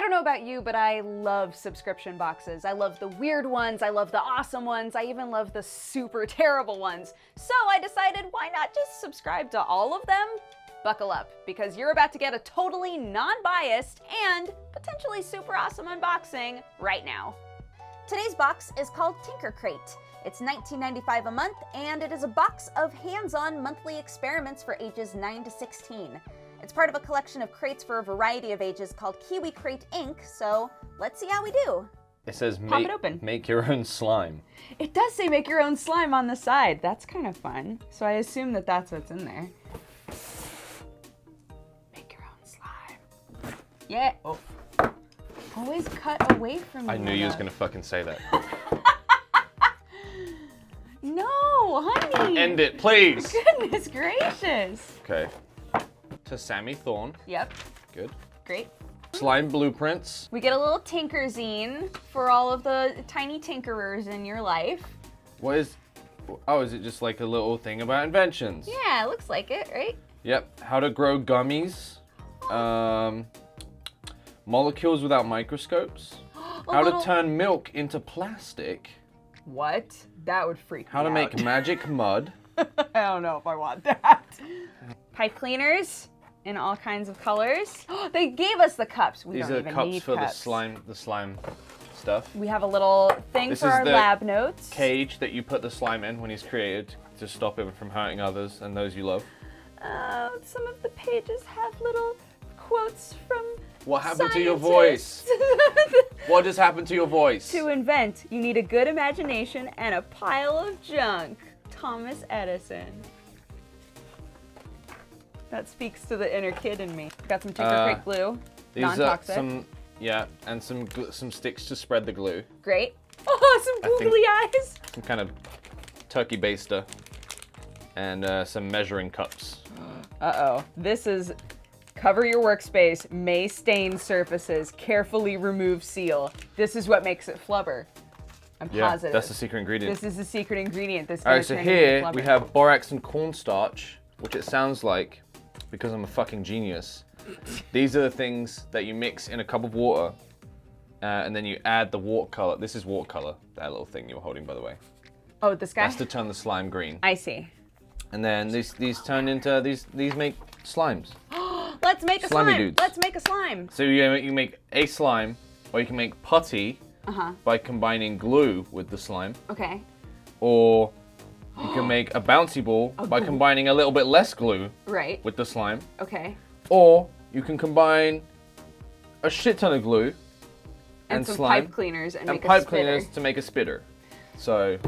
don't know about you, but I love subscription boxes. I love the weird ones, I love the awesome ones, I even love the super terrible ones. So I decided, why not just subscribe to all of them? Buckle up, because you're about to get a totally non-biased and potentially super awesome unboxing right now. Today's box is called Tinker Crate. It's $19.95 a month, and it is a box of hands-on monthly experiments for ages 9 to 16. It's part of a collection of crates for a variety of ages called Kiwi Crate Inc., so let's see how we do. It says Pop it open. Make your own slime. It does say make your own slime on the side. That's kind of fun. So I assume that that's what's in there. Make your own slime. Yeah. Oh. Always cut away from me. I knew you was gonna fucking say that. No, honey. End it, please. Goodness gracious. Okay. To Sammy Thorne. Yep. Good. Great. Slime blueprints. We get a little tinker zine for all of the tiny tinkerers in your life. What is... Oh, is it just like a little thing about inventions? Yeah, it looks like it, right? Yep. How to grow gummies. Molecules without microscopes. How to turn milk into plastic. What? That would freak me out. How to make magic mud. I don't know if I want that. Pipe cleaners in all kinds of colors. They gave us the cups. We These don't are even cups need for cups. the slime stuff. We have a little thing This for is our the lab notes. Cage that you put the slime in when he's created to stop him from hurting others and those you love. Some of the pages have little quotes from What happened to your scientists. voice? What just happened to your voice? To invent, you need a good imagination and a pile of junk. Thomas Edison. That speaks to the inner kid in me. Got some Tinker Crate glue, These non-toxic. are some, yeah, and some sticks to spread the glue. Great. Oh, some googly eyes. Some kind of turkey baster. And some measuring cups. Uh-oh. This is cover your workspace, may stain surfaces, carefully remove seal. This is what makes it flubber. I'm positive. That's the secret ingredient. This is the secret ingredient. This All right, so here we have borax and cornstarch, which it sounds like, because I'm a fucking genius. These are the things that you mix in a cup of water, and then you add the watercolor. This is watercolor, that little thing you were holding, by the way. Oh, this guy? That's to turn the slime green. I see. And then these turn into, these make slimes. Let's make a Slimy slime. dudes. Let's make a slime. So you make a slime, or you can make putty by combining glue with the slime. Okay. Or you can make a bouncy ball by combining a little bit less glue Right. with the slime. Okay. Or you can combine a shit ton of glue and some slime pipe cleaners and and make pipe a spitter. cleaners to make a spitter. So,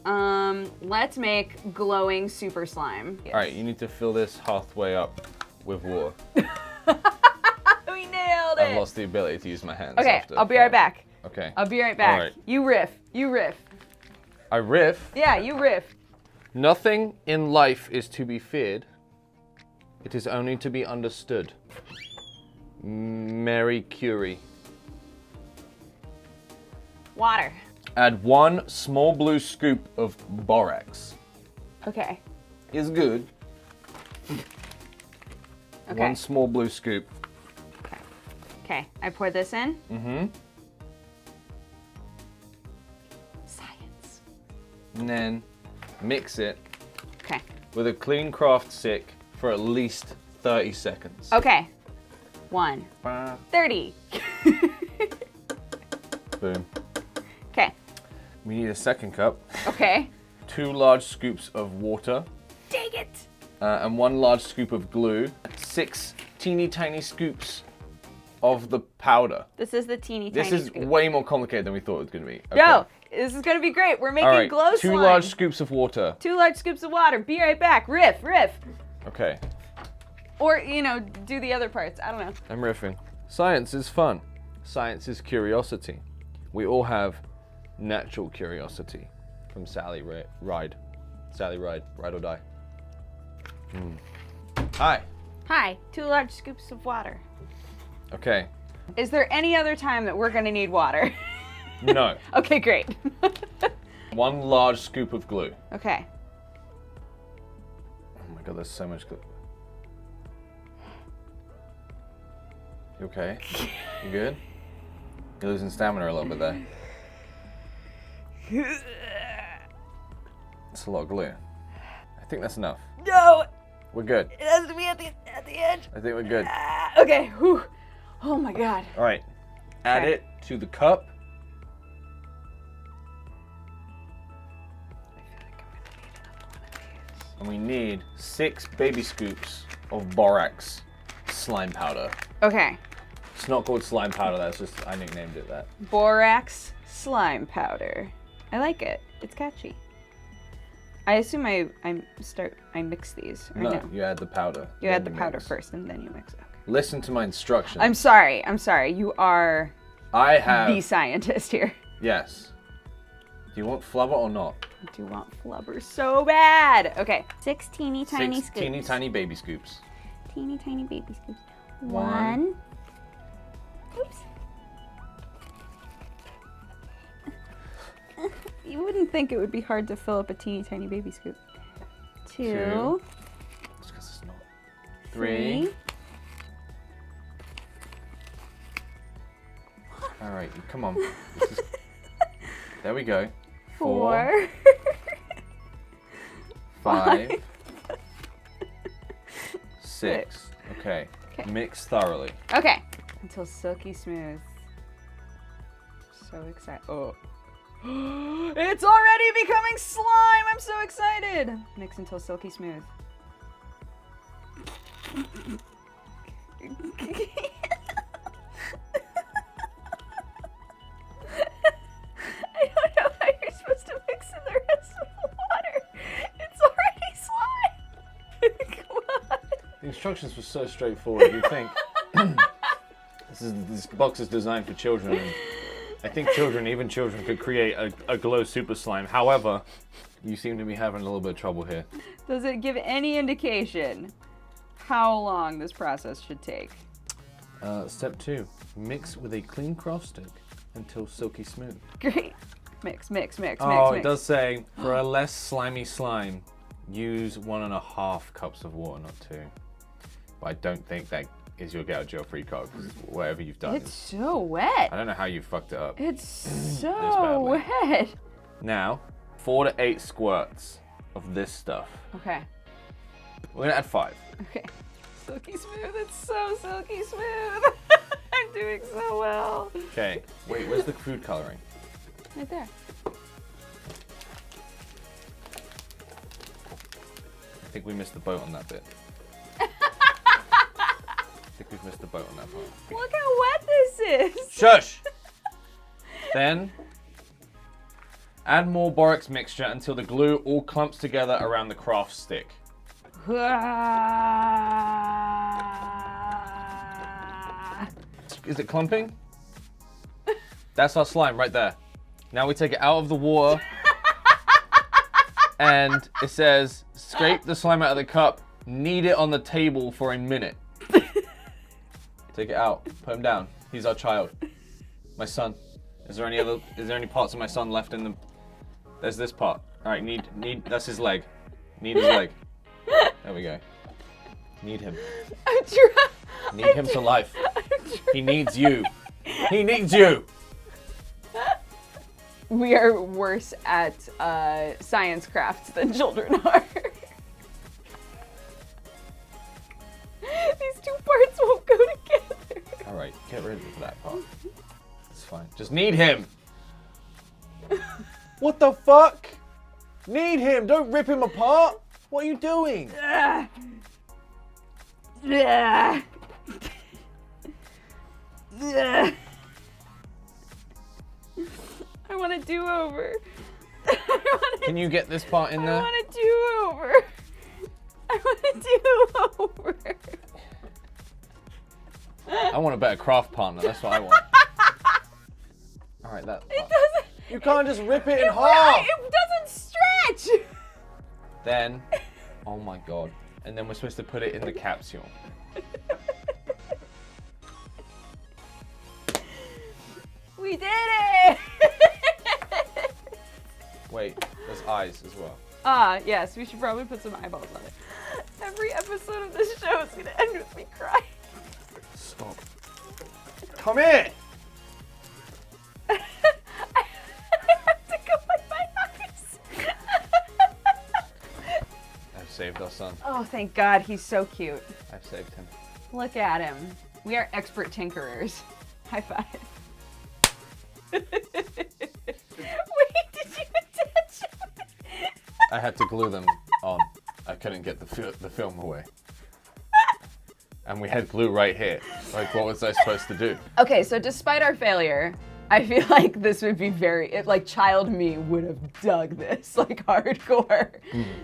Let's make glowing super slime. Yes. all right, you need to fill this halfway up with water. We nailed it. I've lost the ability to use my hands. Okay, after I'll be right 5. back. Okay. I'll be right back. All right. You riff. You riff. I riff. Yeah, you riff. Nothing in life is to be feared. It is only to be understood. Mary Curie. Water. Add 1 small blue scoop of borax. Okay. Is good. Okay. 1 small blue scoop. Okay. I pour this in. Mm-hmm. Science. And then mix it Okay. with a clean craft stick for at least 30 seconds. Okay. 1. Bah. 30. Boom. Okay. We need a second cup. Okay. 2 large scoops of water. Dang it. And 1 large scoop of glue. 6 teeny tiny scoops of the powder. This is the teeny This tiny is scoop. way more complicated than we thought it was going to be. Okay. No, this is gonna be great. We're making All right, glow 2 slime. large scoops of water. 2 large scoops of water. Be right back. Riff, riff. Okay, Or, you know, do the other parts. I don't know. I'm riffing. Science is fun. Science is curiosity. We all have natural curiosity. From Sally Ride. Sally Ride or Die. Hi. Hi. 2 large scoops of water. Okay. Is there any other time that we're gonna need water? No. Okay, great. 1 large scoop of glue. Okay. Oh my god, there's so much glue. You okay? You good? You're losing stamina a little bit there. It's a lot of glue. I think that's enough. No! We're good. It has to be at the edge. I think we're good. Okay. Whew. Oh my god. All right. Add it to the cup. And we need 6 baby scoops of borax slime powder. Okay. It's not called slime powder, that's just, I nicknamed it that. Borax slime powder. I like it. It's catchy. I assume I mix these, or no? You add the powder. You add the powder first and then you mix it. Okay. Listen to my instructions. I'm sorry. You are the scientist here. Yes. Do you want flubber or not? I do want flubber so bad. Okay. 6 teeny tiny scoops. 6 teeny tiny baby scoops. Teeny tiny baby scoops. 1. Oops. You wouldn't think it would be hard to fill up a teeny tiny baby scoop. 2. It's because it's not. 3. All right, come on. There we go. 4. 5. 6. Okay. Mix thoroughly. Okay. Until silky smooth. So excited. Oh. It's already becoming slime! I'm so excited! Mix until silky smooth. I don't know how you're supposed to mix in the rest of the water. It's already slime! Come on. The instructions were so straightforward. You'd think this box is designed for children. And I think even children could create a glow super slime. However, you seem to be having a little bit of trouble here. Does it give any indication how long this process should take? Step 2, mix with a clean craft stick until silky smooth. Great. Mix. Oh, it does say, for a less slimy slime, use 1.5 cups of water, not 2. But I don't think that is your get out of jail free card, because whatever you've done. It's so wet. I don't know how you fucked it up. It's so wet. Now, 4 to 8 squirts of this stuff. Okay. We're gonna add 5. Okay. Silky smooth. It's so silky smooth. I'm doing so well. Okay. Wait, where's the food coloring? Right there. I think we missed the boat on that bit. We've missed the boat on that part. Look how wet this is. Shush! Then, add more borax mixture until the glue all clumps together around the craft stick. Is it clumping? That's our slime right there. Now we take it out of the water and it says, scrape the slime out of the cup, knead it on the table for a minute. Take it out. Put him down. He's our child. My son. Is there any parts of my son left in the... There's this part. Alright, knead, that's his leg. Knead his leg. There we go. Knead him. Knead him to life. He needs you. He needs you! We are worse at science crafts than children are. These 2 parts won't go together. Alright, get rid of that part. It's fine. Just knead him! What the fuck? Knead him! Don't rip him apart! What are you doing? I want a do-over. Can you get this part in there? I want a do-over. I want a do-over. I want a better craft partner, that's what I want. Alright, that part. It doesn't... You can't just rip it in half! It doesn't stretch! Then, oh my god. And then we're supposed to put it in the capsule. We did it! Wait, there's eyes as well. Yes, we should probably put some eyeballs on it. Every episode of this show is gonna end with me crying. Stop. Come here! son. Oh, thank God, he's so cute. I've saved him. Look at him. We are expert tinkerers. High five. Wait, did you attach him? I had to glue them on. I couldn't get the film away. And we had glue right here. Like, what was I supposed to do? Okay, so despite our failure, I feel like this would be like child me would have dug this, like hardcore.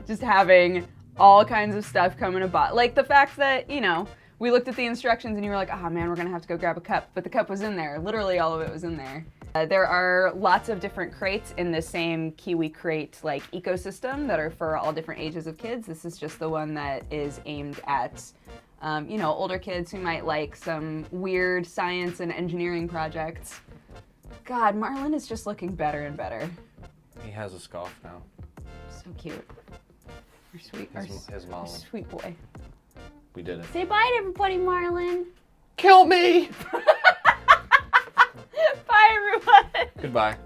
Just having all kinds of stuff come in a box. Like the fact that, you know, we looked at the instructions and you were like, oh man, we're gonna have to go grab a cup. But the cup was in there. Literally all of it was in there. There are lots of different crates in the same Kiwi crate like ecosystem that are for all different ages of kids. This is just the one that is aimed at, you know, older kids who might like some weird science and engineering projects. God, Marlon is just looking better and better. He has a scarf now. So cute. Our sweet, Here's our Marlon. sweet boy. We did it. Say bye to everybody, Marlon. Kill me! Bye, everyone. Goodbye.